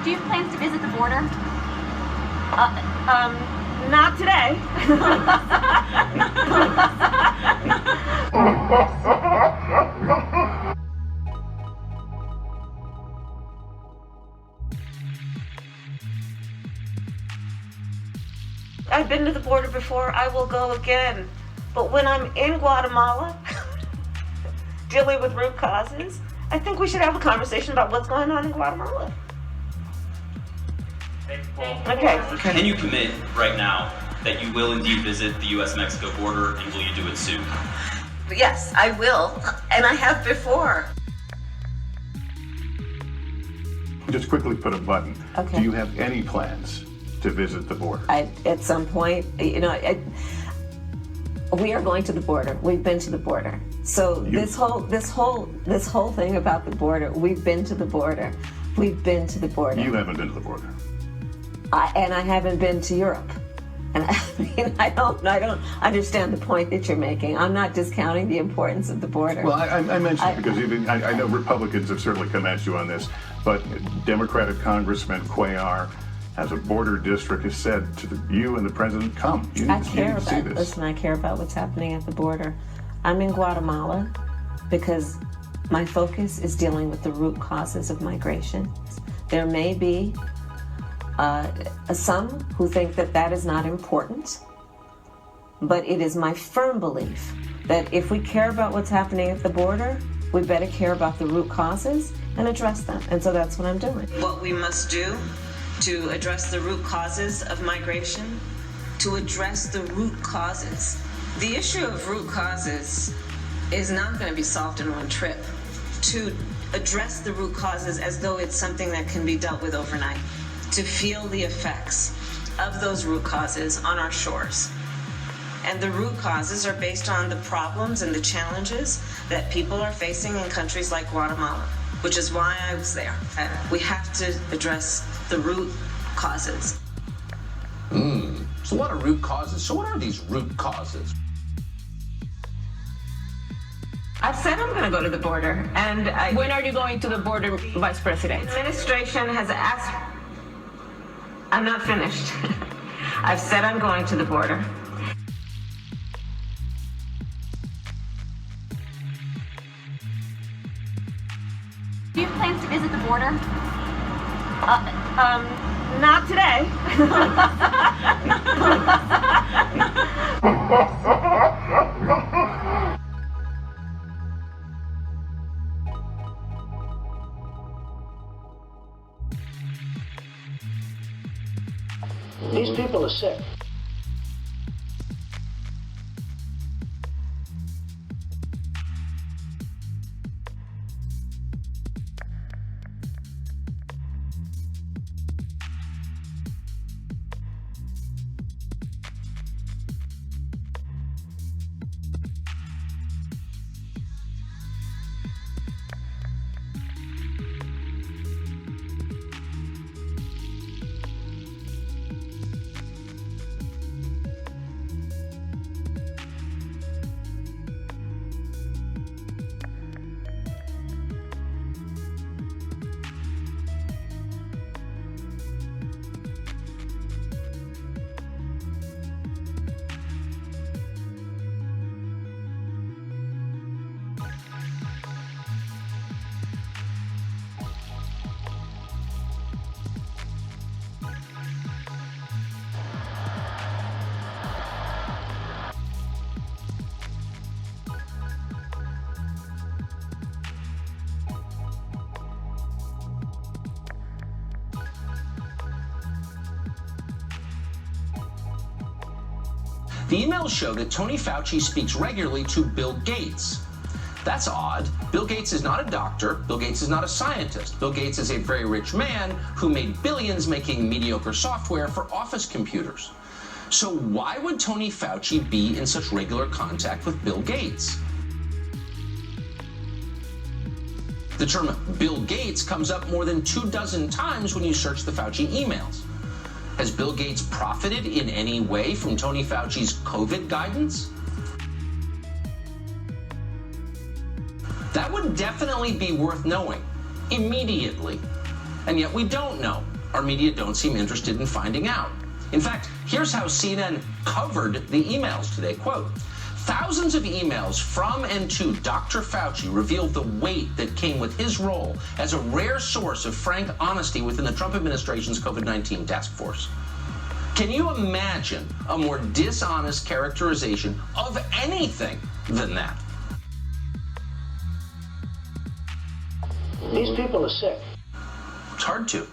Do you have plans to visit the border? Not today. I've been to the border before. I will go again. But when I'm in Guatemala, dealing with root causes, I think we should have a conversation about what's going on in Guatemala. Okay. Can you commit right now that you will indeed visit the U.S.-Mexico border, and will you do it soon? Yes, I will, and I have before. Just quickly put a button. Okay. Do you have any plans to visit the border? At some point, we are going to the border. We've been to the border. So this whole thing about the border, we've been to the border. We've been to the border. You haven't been to the border. And I haven't been to Europe. And I don't understand the point that you're making. I'm not discounting the importance of the border. Well, I mentioned it because even I know Republicans have certainly come at you on this, but Democratic Congressman Cuellar has a border district has said to you and the president, come. You need to see this. Listen, I care about what's happening at the border. I'm in Guatemala because my focus is dealing with the root causes of migration. There may be some who think that that is not important, but it is my firm belief that if we care about what's happening at the border, we better care about the root causes and address them. And so that's what I'm doing. What we must do to address the root causes of migration, to address the root causes. The issue of root causes is not going to be solved in one trip. To address the root causes as though it's something that can be dealt with overnight. To feel the effects of those root causes on our shores. And the root causes are based on the problems and the challenges that people are facing in countries like Guatemala, which is why I was there. We have to address the root causes. So a lot of root causes. So what are these root causes? I've said I'm going to go to the border, and When are you going to the border, Vice President? The administration has asked. I'm not finished. I've said I'm going to the border. Do you have plans to visit the border? Not today. These people are sick. The emails show that Tony Fauci speaks regularly to Bill Gates. That's odd. Bill Gates is not a doctor. Bill Gates is not a scientist. Bill Gates is a very rich man who made billions making mediocre software for office computers. So why would Tony Fauci be in such regular contact with Bill Gates? The term Bill Gates comes up more than 24 times when you search the Fauci emails. Has Bill Gates profited in any way from Tony Fauci's COVID guidance? That would definitely be worth knowing immediately. And yet we don't know. our media don't seem interested in finding out. In fact, here's how CNN covered the emails today. Quote, thousands of emails from and to Dr. Fauci revealed the weight that came with his role as a rare source of frank honesty within the Trump administration's COVID-19 task force. Can you imagine a more dishonest characterization of anything than that? These people are sick. It's hard to.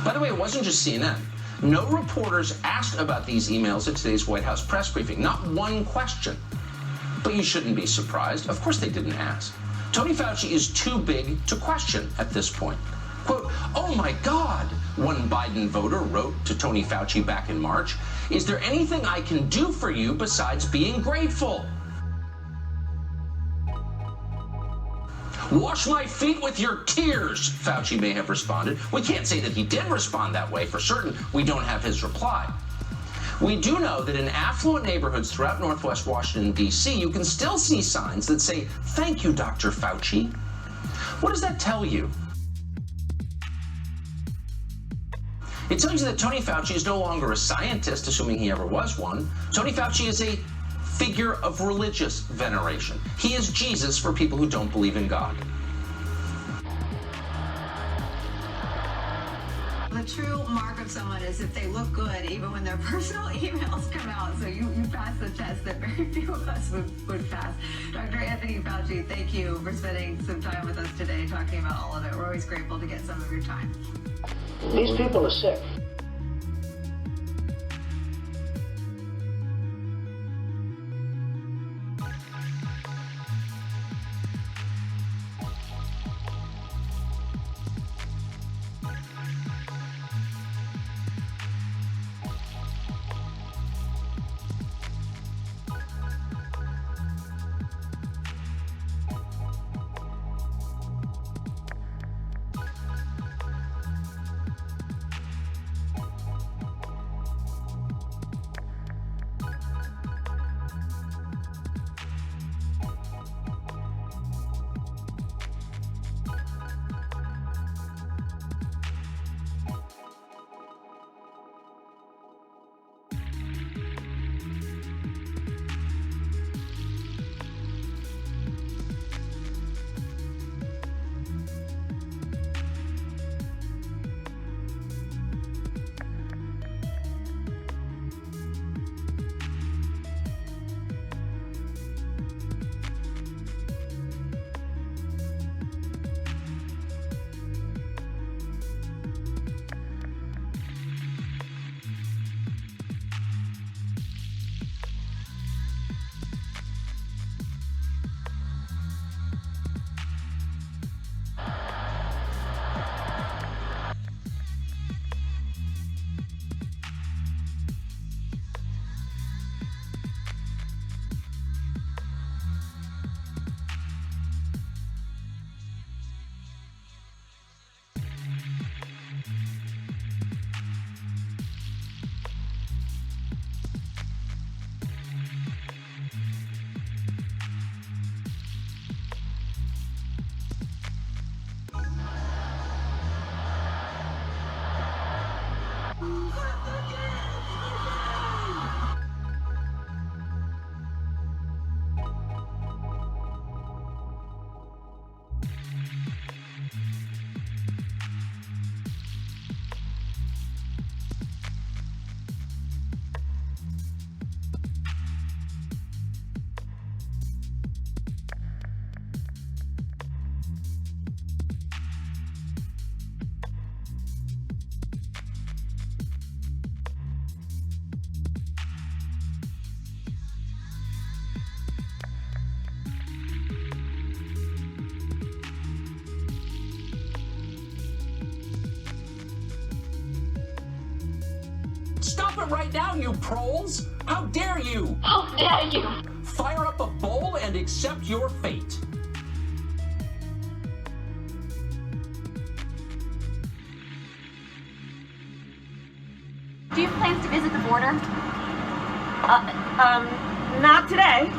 By the way, it wasn't just CNN. No reporters asked about these emails at today's White House press briefing. Not one question. But you shouldn't be surprised. Of course they didn't ask. Tony Fauci is too big to question at this point. Quote, oh my God, one Biden voter wrote to Tony Fauci back in March. Is there anything I can do for you besides being grateful? Wash my feet with your tears, Fauci may have responded. We can't say that he did respond that way for certain. We don't have his reply. We do know that in affluent neighborhoods throughout Northwest Washington, D.C., you can still see signs that say, thank you, Dr. Fauci. What does that tell you? It tells you that Tony Fauci is no longer a scientist, assuming he ever was one. Tony Fauci is a figure of religious veneration. He is Jesus for people who don't believe in God. The true mark of someone is if they look good, even when their personal emails come out. So you pass the test that very few of us would pass. Dr. Anthony Fauci, thank you for spending some time with us today talking about all of it. We're always grateful to get some of your time. These people are sick. Stop it right now, you proles! How dare you! How dare you! Fire up a bowl and accept your fate. Do you have plans to visit the border? Not today.